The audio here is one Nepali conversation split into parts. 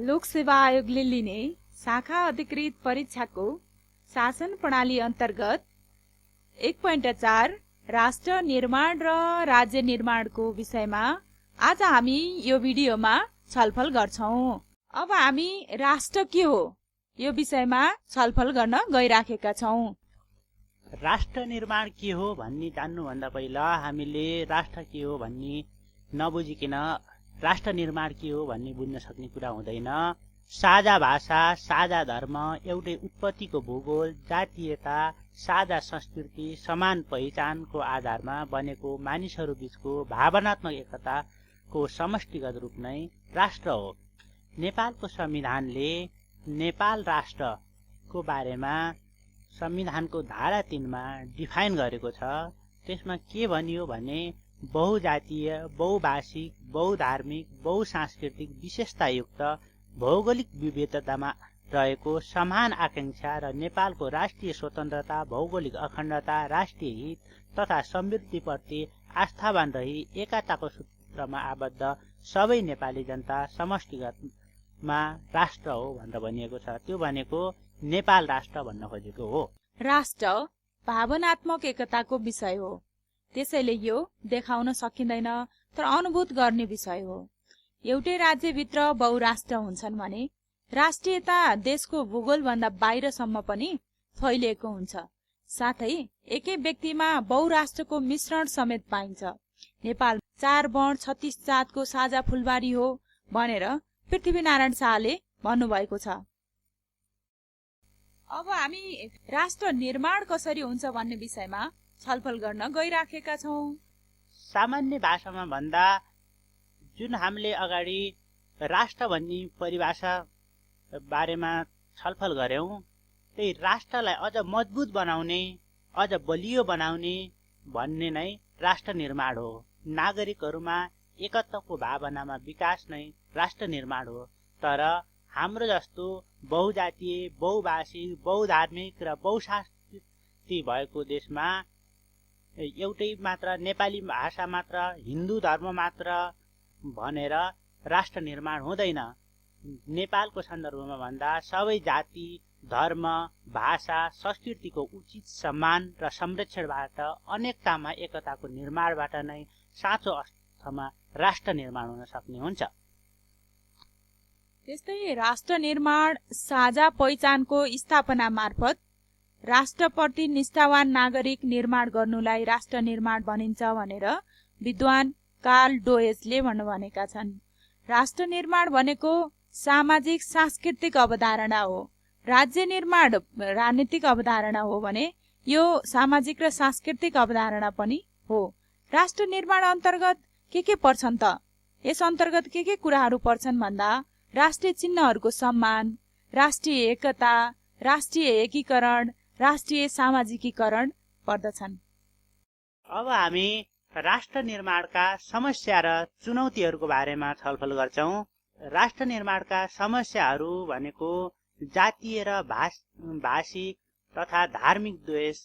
लोक सेवा आयोगले लिने शाखा अधिकृत परीक्षाको शासन प्रणाली अन्तर्गत 1.4 राष्ट्र निर्माण र राज्य निर्माणको विषयमा आज हामी यो भिडियोमा छलफल गर्छौं। अब हामी राष्ट्र के हो यो विषयमा छलफल गर्न गइराखेका छौं। राष्ट्र निर्माण के हो भन्ने जान्नुभन्दा पहिला हामीले राष्ट्र के हो भन्ने नबुझिकन राष्ट्र निर्माण के हो भन्ने बुझ्न सक्ने कुरा हुँदैन। साझा भाषा, साझा धर्म, एउटै उत्पत्तिको भूगोल, जातीयता, साझा संस्कृति, समान पहिचानको आधारमा बनेको मानिसहरू बीचको भावनात्मक एकताको समष्टिगत रूप नै राष्ट्र हो। नेपालको संविधानले नेपाल राष्ट्रको बारेमा संविधानको धारा 3 मा डिफाइन गरेको छ। त्यसमा के भनियो भने बहुजातीय, बहुभाषिक, बहुधार्मिक, बहुसांस्कृतिक विशेषतायुक्त भौगोलिक विविधतामा रहेको समान आकांक्षा र नेपालको राष्ट्रिय स्वतन्त्रता, भौगोलिक अखण्डता, राष्ट्रिय हित तथा समृद्धिप्रति आस्थावान रही एकताको सूत्रमा आबद्ध सबै नेपाली जनता समष्टिगतमा राष्ट्र हो भनेर भनिएको छ। त्यो भनेको नेपाल राष्ट्र भन्न खोजेको हो। राष्ट्र भावनात्मक एकताको विषय हो, त्यसैले यो देखाउन सकिँदैन तर अनुभूत गर्ने विषय हो। एउटै राज्यभित्र बहुराष्ट्र हुन्छन् भने राष्ट्रियता देशको भूगोलभन्दा बाहिरसम्म पनि फैलिएको हुन्छ। साथै एकै व्यक्तिमा बहुराष्ट्रको मिश्रण समेत पाइन्छ। नेपाल 4 वर्ण 36 जातको साझा फुलबारी हो भनेर पृथ्वीनारायण शाहले भन्नुभएको छ। अब हामी राष्ट्र निर्माण कसरी हुन्छ भन्ने विषयमा छलफल गर्न गइराखेका छौं। सामान्य भाषामा भन्दा जुन हामीले अगाडि राष्ट्र भन्ने परिभाषा बारेमा छलफल गर्यौं, त्यही राष्ट्रलाई अझ मजबुत बनाउने, अझ बलियो बनाउने भन्ने नै राष्ट्र निर्माण हो। नागरिकहरूमा एकताको भावनामा विकास नै राष्ट्र निर्माण हो। तर हाम्रो जस्तो बहुजातीय, बहुभाषिक, बहुधार्मिक र बहुसांस्कृतिक भएको देशमा एउटै मात्र नेपाली भाषा मात्र, हिन्दू धर्म मात्र भनेर राष्ट्र निर्माण हुँदैन। नेपालको सन्दर्भमा भन्दा सबै जाति, धर्म, भाषा, संस्कृतिको उचित सम्मान र संरक्षणबाट अनेकतामा एकताको निर्माणबाट नै साँचो अर्थमा राष्ट्र निर्माण हुन सक्ने हुन्छ। त्यस्तै राष्ट्र निर्माण साझा पहिचानको स्थापना मार्फत राष्ट्रप्रति निष्ठावान नागरिक निर्माण गर्नुलाई राष्ट्र निर्माण भनिन्छ भनेर विद्वान कार्ल डोयसले भनेका छन्। राष्ट्र निर्माण भनेको सामाजिक सांस्कृतिक अवधारणा हो। राज्य निर्माण राजनीतिक अवधारणा हो भने यो सामाजिक र सांस्कृतिक अवधारणा पनि हो। राष्ट्र निर्माण अन्तर्गत के पर्छन् त? यस अन्तर्गत के कुराहरू पर्छन् भन्दा राष्ट्रिय चिन्हहरूको सम्मान, राष्ट्रिय एकता, राष्ट्रिय एकीकरण, राष्ट्रिय सामाजिकीकरण पर्दछन्। अब हामी राष्ट्र निर्माणका समस्या र चुनौतीहरूको बारेमा छलफल गर्छौं। राष्ट्र निर्माणका समस्याहरू भनेको जातीय र भाषिक तथा धार्मिक द्वेष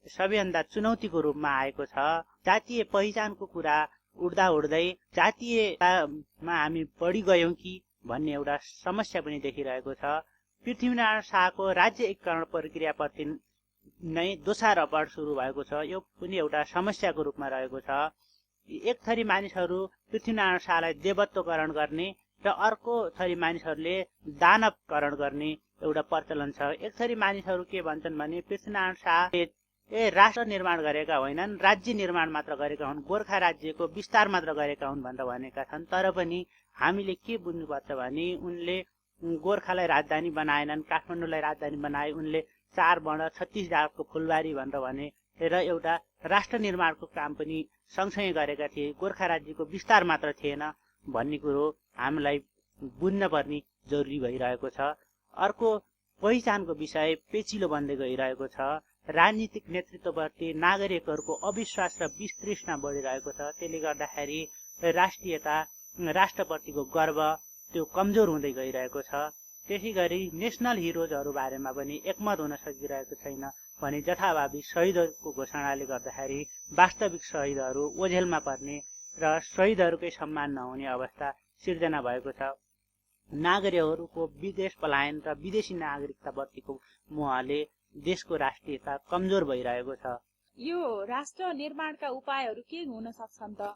सबैभन्दा चुनौतीको रूपमा आएको छ। जातीय पहिचानको कुरा उड्दा उड्दै जातीयतामा हामी बढी गयौं कि भन्ने एउटा समस्या पनि देखिरहेको छ। पृथ्वीनारायण शाहको राज्य एकीकरण प्रक्रियाप्रति नै दोषारोपण सुरु भएको छ। यो पनि एउटा समस्याको रूपमा रहेको छ। एक थरी मानिसहरू पृथ्वीनारायण शाहलाई देवत्वकरण गर्ने र अर्को थरी मानिसहरूले दानवकरण गर्ने एउटा प्रचलन छ। एक थरी मानिसहरू के भन्छन् भने पृथ्वीनारायण शाहले राष्ट्र निर्माण गरेका होइनन्, राज्य निर्माण मात्र गरेका हुन्, गोर्खा राज्यको विस्तार मात्र गरेका हुन् भनेर भनेका छन्। तर पनि हामीले के बुझ्नुपर्छ भने उनले गोर्खालाई राजधानी बनाएनन्, काठमाडौँलाई राजधानी बनाए। उनले 4 वर्ण 36 जातको फुलबारी भनेर भने र एउटा राष्ट्र निर्माणको काम पनि सँगसँगै गरेका थिए। गोर्खा राज्यको विस्तार मात्र थिएन भन्ने कुरो हामीलाई बुझ्न पर्ने जरुरी भइरहेको छ। अर्को पहिचानको विषय पेचिलो बन्दै गइरहेको छ। राजनीतिक नेतृत्वप्रति नागरिकहरूको अविश्वास र वितृष्णा बढिरहेको छ। त्यसले गर्दाखेरि राष्ट्रियता, राष्ट्रप्रतिको गर्व त्यो कमजोर हुँदै गइरहेको छ। त्यसैगरी नेशनल हिरोजहरू बारेमा पनि एकमत हुन सकिरहेको छैन भने जथाभावी शहीदहरूको घोषणाले गर्दाखेरि वास्तविक शहीदहरू ओझेलमा पर्ने र शहीदहरूकै सम्मान नहुने अवस्था सिर्जना भएको छ। नागरिकहरूको विदेश पलायन र विदेशी नागरिकताप्रतिको मोहले देशको राष्ट्रियता कमजोर भइरहेको छ। यो राष्ट्र निर्माणका उपायहरू के हुन सक्छन् त?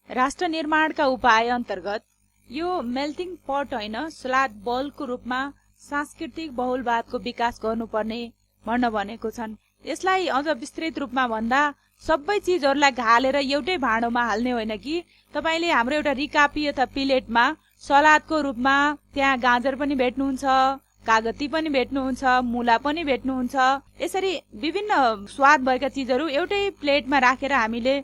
राष्ट्र निर्माणका उपाय अन्तर्गत यो मेल्टिङ पट होइन, स्लाट बलको रूपमा सांस्कृतिक बहुलवादको विकास गर्नुपर्ने भन्न भनेको छन्। यसलाई अझ विस्तृत रूपमा भन्दा सबै चिजहरूलाई घालेर एउटै भाँडोमा हाल्ने होइन कि तपाईले हाम्रो एउटा रिकापी अथवा प्लेटमा सलादको रूपमा त्यहाँ गाजर पनि भेट्नुहुन्छ, कागती पनि भेट्नुहुन्छ, मुला पनि भेट्नुहुन्छ। यसरी विभिन्न स्वाद भएका चिजहरू एउटै प्लेटमा राखेर हामीले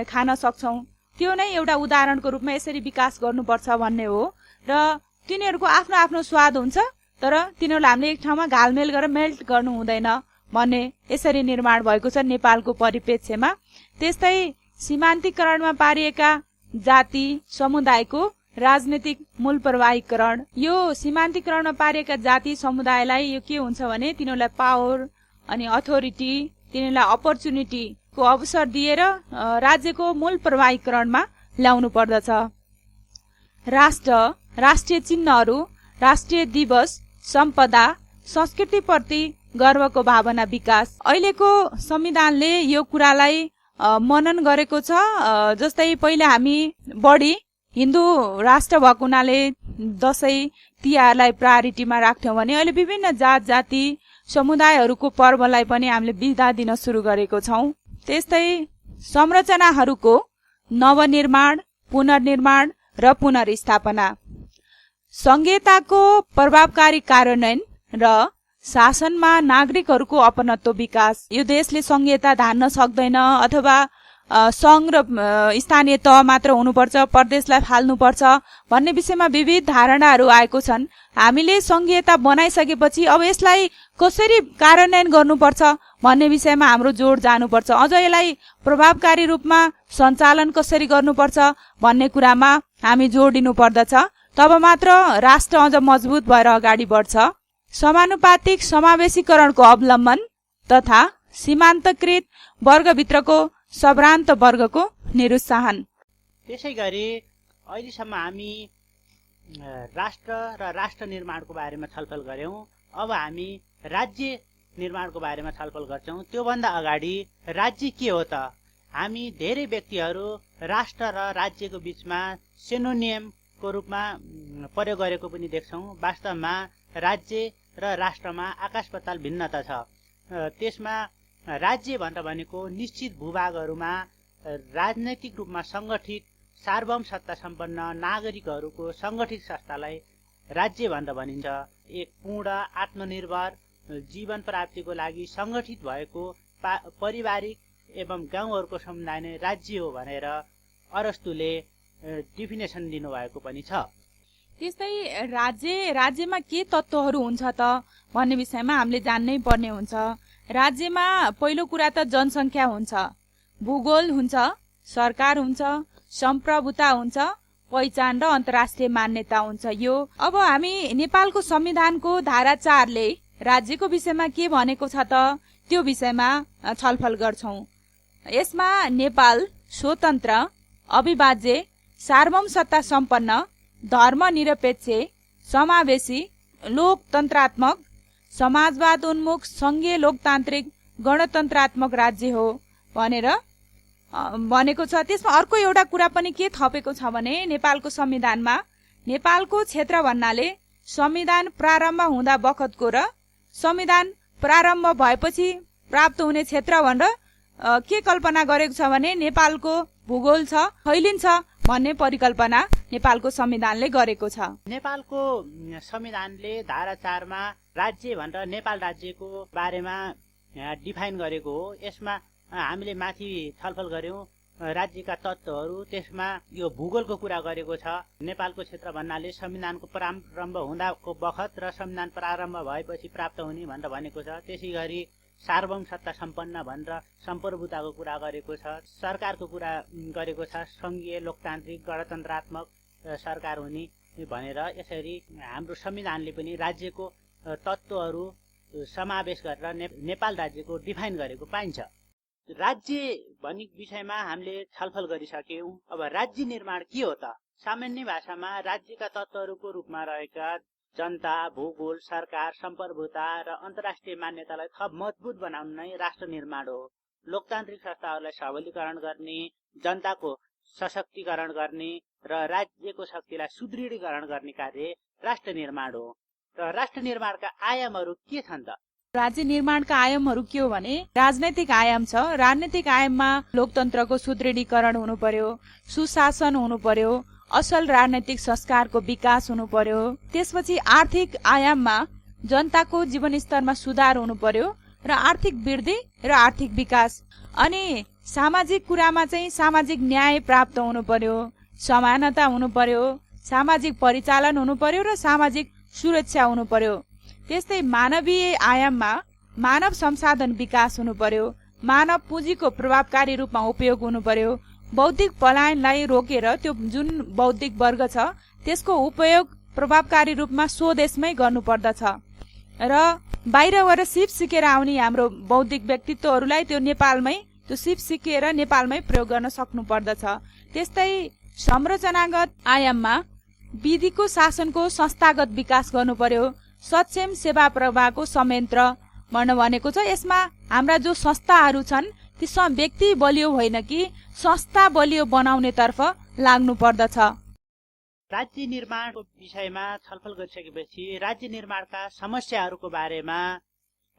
खान सक्छौं। त्यो नै एउटा उदाहरणको रूपमा यसरी विकास गर्नुपर्छ भन्ने हो। र तिनीहरूको आफ्नो आफ्नो स्वाद हुन्छ, तर तिनीहरूलाई हामीले एक ठाउँमा घालमेल गरेर मेल्ट गर्नु हुँदैन भन्ने यसरी निर्माण भएको छ नेपालको परिप्रेक्ष्यमा। त्यस्तै सीमान्तीकरणमा पारिएका जाति समुदायको राजनीतिक मूल प्रवाहीकरण। यो सीमान्तीकरणमा पारिएका जाति समुदायलाई यो के हुन्छ भने तिनीहरूलाई पावर अनि अथोरिटी, तिनीहरूलाई अपर्च्युनिटी को अवसर दिएर राज्यको मूल प्रवाहीकरणमा ल्याउनु पर्दछ। राष्ट्र, राष्ट्रिय चिन्हहरू, राष्ट्रिय दिवस, सम्पदा, संस्कृतिप्रति गर्वको भावना विकास। अहिलेको संविधानले यो कुरालाई मनन गरेको छ। जस्तै पहिले हामी बढी हिन्दू राष्ट्र भएको हुनाले दशैं तिहारलाई प्रायोरिटीमा राख्थ्यौं भने अहिले विभिन्न जात जाति समुदायहरूको पर्वलाई पनि हामीले बिदा दिन सुरु गरेको छौं। त्यस्तै संरचनाहरूको नवनिर्माण, पुनर्निर्माण र पुनर्स्थापना, संघीयताको प्रभावकारी कार्यान्वयन र शासनमा नागरिकहरूको अपनत्व विकास। यो देशले संघीयता धान्न सक्दैन अथवा संघ र स्थानीय तह मात्र हुनुपर्छ, प्रदेशलाई फाल्नुपर्छ भन्ने विषयमा विविध धारणाहरू आएको छन्। हामीले संघीयता बनाइसकेपछि अब यसलाई कसरी कार्यान्वयन गर्नुपर्छ भन्ने विषयमा हाम्रो जोड जानुपर्छ। अझ यसलाई प्रभावकारी रूपमा सञ्चालन कसरी गर्नुपर्छ भन्ने कुरामा हामी जोड दिनु पर्दछ। तब मात्र राष्ट्र अझ मजबुत भएर अगाडि बढ्छ। समानुपातिक समावेशीकरणको अवलम्बन तथा सीमान्तकृत वर्गभित्रको सभ्रान्त वर्गको निरुत्साहन। त्यसैगरी अहिलेसम्म हामी राष्ट्र र राष्ट्र निर्माणको बारेमा छलफल गर्यौं। अब हामी राज्य निर्माणको बारेमा छलफल गर्छौं। त्योभन्दा अगाडि राज्य के हो त? हामी धेरै व्यक्तिहरू राष्ट्र र राज्यको बीचमा सिनोनियमको रूपमा प्रयोग गरेको पनि देख्छौं। वास्तवमा राज्य र राष्ट्रमा आकाश पाताल भिन्नता छ। त्यसमा राज्य भनेको निश्चित भूभागहरूमा राजनैतिक रूपमा संगठित सार्वभौम सत्ता सम्पन्न नागरिकहरूको संगठित संस्थालाई राज्य भनिन्छ। एक पूर्ण आत्मनिर्भर जीवन प्राप्तिको लागि संगठित भएको पारिवारिक एवं गाउँहरूको समुदाय नै राज्य हो भनेर अरस्तुले डिफिनेसन दिनुभएको पनि छ। त्यस्तै राज्यमा के तत्त्वहरू हुन्छ त भन्ने विषयमा हामीले जान्नै पर्ने हुन्छ। राज्यमा पहिलो कुरा त जनसङ्ख्या हुन्छ, भूगोल हुन्छ, सरकार हुन्छ, सम्प्रभुता हुन्छ, पहिचान र अन्तर्राष्ट्रिय मान्यता हुन्छ। यो अब हामी नेपालको संविधानको धारा 4 ले राज्यको विषयमा के भनेको छ त त्यो विषयमा छलफल गर्छौं। यसमा नेपाल स्वतन्त्र, अविभाज्य, सार्वभौम सत्ता सम्पन्न, धर्मनिरपेक्ष, समावेशी, लोकतन्त्रात्मक, समाजवाद उन्मुख, संघीय लोकतान्त्रिक, गणतन्त्रात्मक राज्य हो भनेर भनेको छ। त्यसमा अर्को एउटा कुरा पनि के थपेको छ भने नेपालको संविधानमा नेपालको क्षेत्र भन्नाले संविधान प्रारम्भ हुँदा बखतको र संविधान प्रारम्भ भएपछि प्राप्त हुने क्षेत्र भनेर के कल्पना गरेको छ भने नेपालको भूगोल छ, फैलिन्छ भन्ने परिकल्पना नेपालको संविधानले गरेको छ। नेपालको संविधानले धारा 4 मा राज्य भनेर नेपाल राज्यको बारेमा डिफाइन गरेको हो। यसमा हामीले माथि छलफल गर्यौं राज्यका तत्त्वहरू। त्यसमा यो भूगोलको कुरा गरेको छ। नेपालको क्षेत्र भन्नाले संविधानको प्रारम्भ हुँदाको बखत र संविधान प्रारम्भ भएपछि प्राप्त हुने भनेर भनेको छ। त्यसैगरी सार्वभौम सत्ता सम्पन्न भनेर सम्प्रभुताको कुरा गरेको छ। सरकारको कुरा गरेको छ, संघीय लोकतान्त्रिक गणतन्त्रात्मक सरकार हुने भनेर। यसरी हाम्रो संविधानले पनि राज्यको तत्त्वहरू समावेश गरेर नेपाल राज्यको डिफाइन गरेको पाइन्छ। राज्य भन्ने विषयमा हामीले छलफल गरिसक्यौं। अब राज्य निर्माण के हो त? सामान्य भाषामा राज्यका तत्त्वहरूको रूपमा रहेका जनता, भूगोल, सरकार, सम्प्रभुता र अन्तर्राष्ट्रिय मान्यतालाई थप मजबुत बनाउनु नै राष्ट्र निर्माण हो। लोकतान्त्रिक संस्थाहरूलाई सबलीकरण गर्ने, जनताको सशक्तिकरण गर्ने र राज्यको शक्तिलाई सुदृढीकरण गर्ने कार्य राष्ट्र निर्माण हो। र राष्ट्र निर्माणका आयामहरू के छन् त? राज्य निर्माणका आयामहरू के हो भने राजनैतिक आयाम छ। राजनैतिक आयाममा लोकतन्त्रको सुदृढीकरण हुनु पर्यो, सुशासन हुनु पर्यो, असल राजनैतिक संस्कारको विकास हुनु पर्यो। त्यसपछि आर्थिक आयाममा जनताको जीवनस्तरमा सुधार हुनु पर्यो र आर्थिक वृद्धि र आर्थिक विकास। अनि सामाजिक कुरामा चाहिँ सामाजिक न्याय प्राप्त हुनु पर्यो, समानता हुनु पर्यो, सामाजिक परिचालन हुनु पर्यो र सामाजिक सुरक्षा हुनु पर्यो। त्यस्तै मानवीय आयाममा मानव संसाधन विकास हुनु पर्यो, मानव पुँजीको प्रभावकारी रूपमा उपयोग हुनु पर्यो, बौद्धिक पलायनलाई रोकेर त्यो जुन बौद्धिक वर्ग छ त्यसको उपयोग प्रभावकारी रूपमा स्वदेशमै गर्नुपर्दछ र बाहिरबाट सिप सिकेर आउने हाम्रो बौद्धिक व्यक्तित्वहरूलाई त्यो नेपालमै त्यो सिप सिकेर नेपालमै प्रयोग गर्न सक्नु पर्दछ। त्यस्तै संरचनागत आयाममा विधिको शासनको संस्थागत विकास गर्नु पर्यो, सक्षम सेवा प्रवाहको संयन्त्र भन्न भनेको छ। यसमा हाम्रा जो संस्थाहरू छन् ती व्यक्ति बलियो होइन कि संस्था बलियो बनाउनेतर्फ लाग्नु पर्दछ। राज्य निर्माणको विषयमा छलफल गरिसकेपछि राज्य निर्माणका समस्याहरूको बारेमा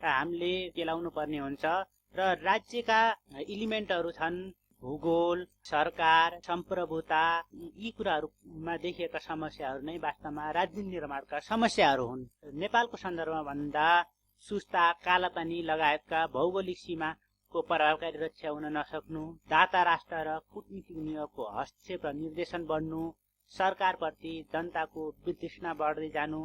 हामीले केलाउनु पर्ने हुन्छ र राज्यका इलिमेन्टहरू छन् भूगोल, सरकार, सम्प्रभुता, यी कुराहरूमा देखिएका समस्याहरू नै वास्तवमा राज्य निर्माणका समस्याहरू हुन्। नेपालको सन्दर्भमा भन्दा सुस्ता, कालापानी लगायतका भौगोलिक सीमाको प्रभावकारी रक्षा हुन नसक्नु, दाता राष्ट्र र कूटनीतिक नियोगको हस्तक्षेप र निर्देशन बढ्नु, सरकारप्रति जनताको वितृष्णा बढ्दै जानु,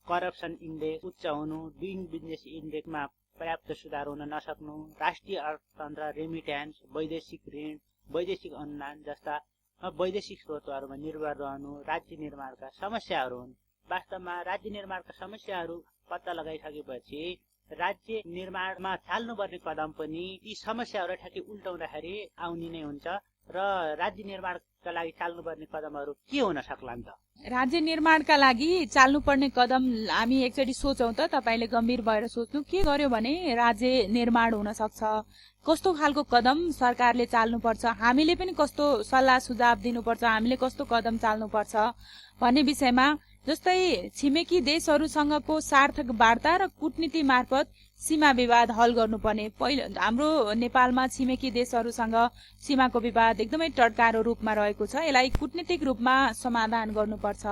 करप्सन इन्डेक्स उच्च हुनु, डुइङ बिजनेस इन्डेक्समा पर्याप्त सुधार हुन नसक्नु, राष्ट्रिय अर्थतन्त्र, रेमिट्यान्स, वैदेशिक ऋण, वैदेशिक अनुदान जस्ता वैदेशिक स्रोतहरूमा निर्भर रहनु राज्य निर्माणका समस्याहरू हुन्। वास्तवमा राज्य निर्माणका समस्याहरू पत्ता लगाइसकेपछि राज्य निर्माणमा चाल्नुपर्ने कदम पनि यी समस्याहरूलाई ठ्याक्कै उल्टाउँदाखेरि आउने नै हुन्छ र राज्य निर्माणका लागि चाल्नुपर्ने कदमहरू के हुन सक्लान् त? राज्य निर्माणका लागि चाल्नुपर्ने कदम हामी एकचोटि सोचौं त। तपाईले गम्भीर भएर सोच्नु के गर्यो भने राज्य निर्माण हुन सक्छ, कस्तो खालको कदम सरकारले चाल्नुपर्छ, हामीले पनि कस्तो सल्लाह सुझाव दिनुपर्छ, हामीले कस्तो कदम चाल्नुपर्छ भन्ने विषयमा जस्तै छिमेकी देशहरूसँगको सार्थक वार्ता र कूटनीति मार्फत सीमा विवाद हल गर्नुपर्ने। पहिलो हाम्रो नेपालमा छिमेकी देशहरूसँग सीमाको विवाद एकदमै टड्कारो रूपमा रहेको छ, यसलाई कूटनीतिक रूपमा समाधान गर्नुपर्छ।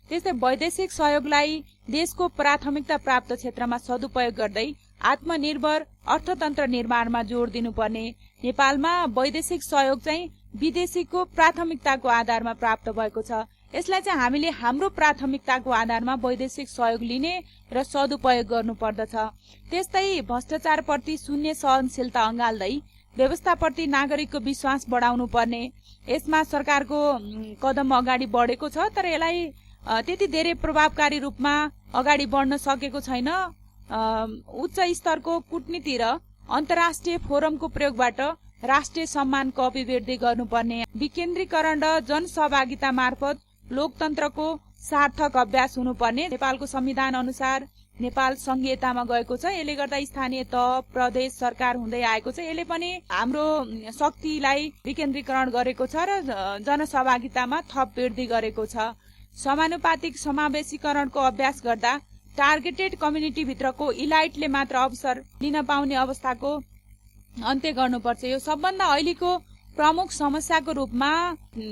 त्यस्तै वैदेशिक सहयोगलाई देशको प्राथमिकता प्राप्त क्षेत्रमा सदुपयोग गर्दै आत्मनिर्भर अर्थतन्त्र निर्माणमा जोड दिनुपर्ने। नेपालमा वैदेशिक सहयोग चाहिँ विदेशीको प्राथमिकताको आधारमा प्राप्त भएको छ, यसलाई चाहिँ हामीले हाम्रो प्राथमिकताको आधारमा वैदेशिक सहयोग लिने र सदुपयोग गर्नुपर्दछ। त्यस्तै भ्रष्टाचारप्रति शून्य सहनशीलता अँगाल्दै व्यवस्थाप्रति नागरिकको विश्वास बढाउनु पर्ने। यसमा सरकारको कदम अगाडि बढेको छ, तर यसलाई त्यति धेरै प्रभावकारी रूपमा अगाडि बढ्न सकेको छैन। उच्च स्तरको कूटनीति र अन्तर्राष्ट्रिय फोरमको प्रयोगबाट राष्ट्रिय सम्मानको अभिवृद्धि गर्नुपर्ने। विकेन्द्रीकरण र जनसहभागिता मार्फत लोकतन्त्रको सार्थक अभ्यास हुनुपर्ने। नेपालको संविधान अनुसार नेपाल संघीयतामा गएको छ, यसले गर्दा स्थानीय तह प्रदेश सरकार हुँदै आएको छ। यसले पनि हाम्रो शक्तिलाई विकेन्द्रीकरण गरेको छ र जनसहभागितामा थप वृद्धि गरेको छ। समानुपातिक समावेशीकरणको अभ्यास गर्दा टार्गेटेड कम्युनिटी भित्रको इलाइटले मात्र अवसर लिन पाउने अवस्थाको अन्त्य गर्नुपर्छ। यो सबभन्दा अहिलेको प्रमुख समस्याको रूपमा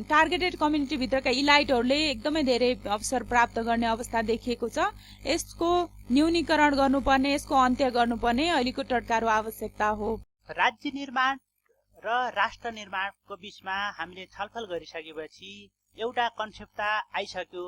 टार्गेटेड कम्युनिटी भित्रका इलाइटहरूले एकदमै धेरै अवसर प्राप्त गर्ने अवस्था देखिएको छ। यसको न्यूनीकरण गर्नुपर्ने, यसको अन्त्य गर्नुपर्ने अहिलेको टड्कारो आवश्यकता हो। राज्य निर्माण र राष्ट्र निर्माणको बीचमा हामीले छलफल गरिसकेपछि एउटा कन्सेप्ट आइसक्यो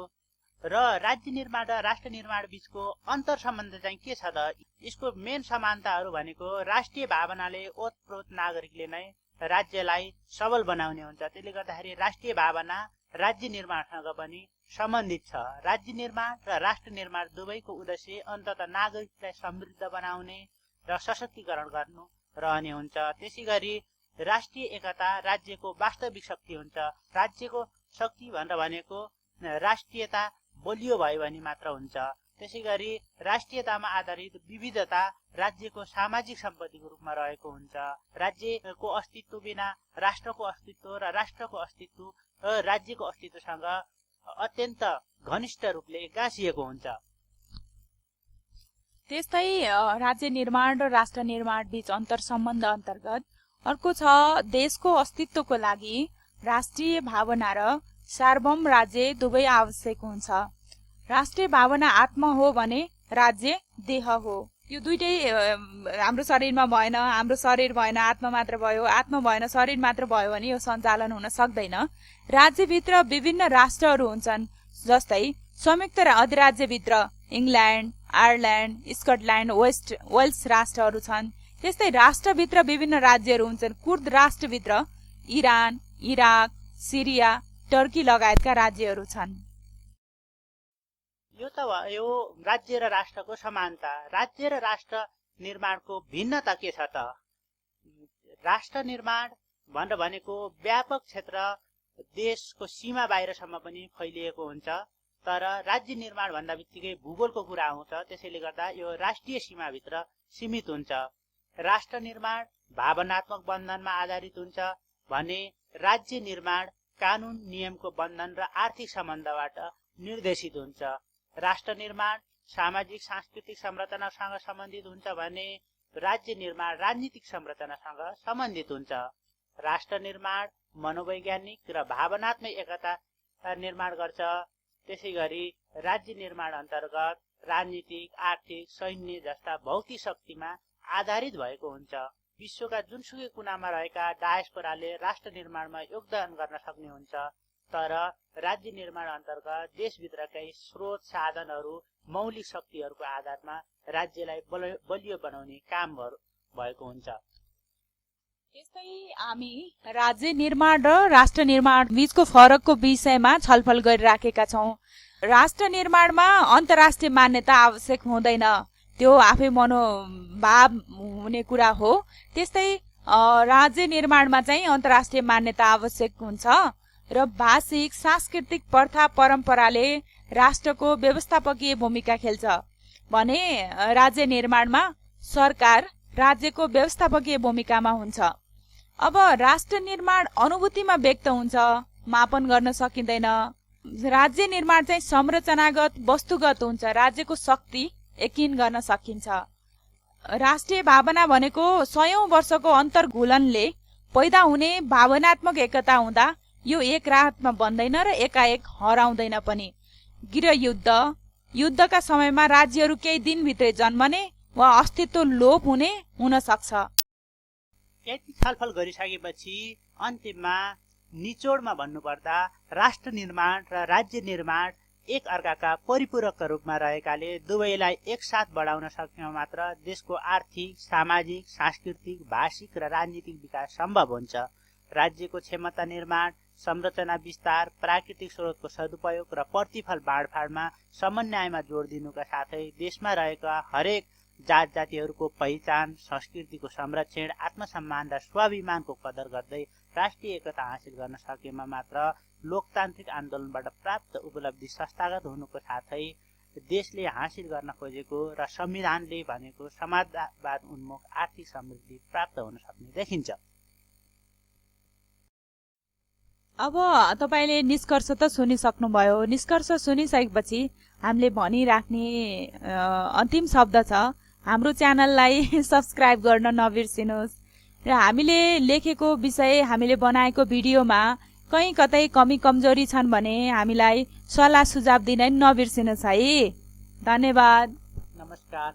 र राज्य निर्माण र राष्ट्र निर्माण बीचको अन्तर सम्बन्ध चाहिँ के छ त? यसको मेन समानताहरू भनेको राष्ट्रिय भावनाले ओतप्रोत नागरिकले नै राज्यलाई सबल बनाउने हुन्छ। त्यसले गर्दाखेरि राष्ट्रिय भावना राज्य निर्माणसँग पनि सम्बन्धित छ। राज्य निर्माण र राष्ट्र निर्माण दुवैको उद्देश्य अन्ततः नागरिकलाई समृद्ध बनाउने र सशक्तिकरण गर्नु रहने हुन्छ। त्यसैगरी राष्ट्रिय एकता राज्यको वास्तविक शक्ति हुन्छ। राज्यको शक्ति भनेर भनेको राष्ट्रियता बलियो भयो भने मात्र हुन्छ। त्यसैगरी राष्ट्रियतामा आधारित विविधता राज्यको सामाजिक सम्पत्तिको रूपमा रहेको हुन्छ। राज्यको अस्तित्व बिना राष्ट्रको अस्तित्व र राष्ट्रको अस्तित्व राज्यको अस्तित्वसँग अत्यन्त घनिष्ठ रूपले गाँसिएको हुन्छ। त्यस्तै राज्य निर्माण र राष्ट्र निर्माण बीच अन्तर्सम्बन्ध अन्तर्गत अर्को छ देशको अस्तित्वको लागि राष्ट्रिय भावना र सार्वभौम राज्य दुवै आवश्यक हुन्छ। राष्ट्रिय भावना आत्मा हो भने राज्य देह हो। यो दुईटै हाम्रो शरीरमा भएन, हाम्रो शरीर भएन आत्मा मात्र भयो, आत्मा भएन शरीर मात्र भयो भने यो सञ्चालन हुन सक्दैन। राज्यभित्र विभिन्न राष्ट्रहरू हुन्छन्, जस्तै संयुक्त अधिराज्यभित्र इङ्ल्यान्ड, आयरल्यान्ड, स्कटल्यान्ड, वेल्स राष्ट्रहरू छन्। त्यस्तै राष्ट्रभित्र विभिन्न राज्यहरू हुन्छन्। कुर्द राष्ट्रभित्र इरान, इराक, सिरिया, टर्की लगायतका राज्यहरू छन्। यो राज्य र राष्ट्रको समानता। राज्य र राष्ट्र निर्माणको भिन्नता के छ त? राष्ट्र निर्माण भनेर भनेको व्यापक क्षेत्र देशको सीमा बाहिरसम्म पनि फैलिएको हुन्छ, तर राज्य निर्माण भन्दा बित्तिकै भूगोलको कुरा आउँछ। त्यसैले गर्दा यो राष्ट्रिय सीमाभित्र सीमित हुन्छ। राष्ट्र निर्माण भावनात्मक बन्धनमा आधारित हुन्छ भने राज्य निर्माण कानून नियमको बन्धन र आर्थिक सम्बन्धबाट निर्देशित हुन्छ। राष्ट्र निर्माण सामाजिक सांस्कृतिक संरचनासँग सम्बन्धित हुन्छ भने राज्य निर्माण राजनीतिक संरचनासँग सम्बन्धित हुन्छ। राष्ट्र निर्माण मनोवैज्ञानिक र भावनात्मक एकता निर्माण गर्छ। त्यसैगरी राज्य निर्माण अन्तर्गत राजनीतिक, आर्थिक, सैन्य जस्ता भौतिक शक्तिमा आधारित भएको हुन्छ। विश्वका जुनसुकै कुनामा रहेका डायस्पोराले राष्ट्र निर्माणमा योगदान गर्न सक्ने हुन्छ, तर राज्य निर्माण अन्तर्गत देशभित्रकै स्रोत साधनहरू मौलिक शक्तिहरूको आधारमा राज्यलाई बलियो बनाउने काम भएको हुन्छ। त्यस्तै हामी राज्य निर्माण र राष्ट्र निर्माण बीचको फरकको विषयमा छलफल गरिराखेका छौँ। राष्ट्र निर्माणमा अन्तर्राष्ट्रिय मान्यता आवश्यक हुँदैन, त्यो आफै मनोभाव हुने कुरा हो। त्यस्तै राज्य निर्माणमा चाहिँ अन्तर्राष्ट्रिय मान्यता आवश्यक हुन्छ र भाषिक सांस्कृतिक प्रथा परम्पराले राष्ट्रको व्यवस्थापकीय भूमिका खेल्छ भने राज्य निर्माणमा सरकार राज्यको व्यवस्थापकीय भूमिकामा हुन्छ। अब राष्ट्र निर्माण अनुभूतिमा व्यक्त हुन्छ, मापन गर्न सकिँदैन। राज्य निर्माण चाहिँ संरचनागत वस्तुगत हुन्छ, राज्यको शक्ति यकिन गर्न सकिन्छ। राष्ट्रिय भावना भनेको 100औं वर्षको अन्तर्घुलनले पैदा हुने भावनात्मक एकता हुँदा यो एक रातमा बन्दैन र एकाएक हराउँदैन पनि। युद्धका समयमा राज्यहरू केही दिनभित्रै जन्मने वा अस्तित्व लोप हुन सक्छ। यति छलफल गरिसकेपछि अन्तिममा निचोडमा भन्नुपर्दा राष्ट्र निर्माण र राज्य निर्माण एक अर्काका परिपूरकका रूपमा रहेकाले दुवैलाई एकसाथ बढाउन सक्नेमा मात्र देशको आर्थिक, सामाजिक, सांस्कृतिक, भाषिक र राजनीतिक विकास सम्भव हुन्छ। राज्यको क्षमता निर्माण, संरचना विस्तार, प्राकृतिक स्रोतको सदुपयोग र प्रतिफल बाँडफाँडमा समन्वयमा जोड दिनुका साथै देशमा रहेका हरेक जात जातिहरूको पहिचान, संस्कृतिको संरक्षण, आत्मसम्मान र स्वाभिमानको कदर गर्दै राष्ट्रिय एकता हासिल गर्न सकेमा मात्र लोकतान्त्रिक आन्दोलनबाट प्राप्त उपलब्धि संस्थागत हुनुको साथै देशले हासिल गर्न खोजेको र संविधानले भनेको समाजवाद उन्मुख आर्थिक समृद्धि प्राप्त हुन सक्ने देखिन्छ। अब तपाईले निष्कर्ष त सुनिसक्नुभयो। निष्कर्ष सुनिसकेपछि हामीले भनिराख्ने अन्तिम शब्द छ, हाम्रो च्यानललाई सब्स्क्राइब गर्न नबिर्सिनुहोस् र हामीले लेखेको विषय, हामीले बनाएको भिडियोमा कहीँ कतै कमी कमजोरी छन् भने हामीलाई सल्लाह सुझाव दिन नबिर्सिनुहोस् है। धन्यवाद। नमस्कार।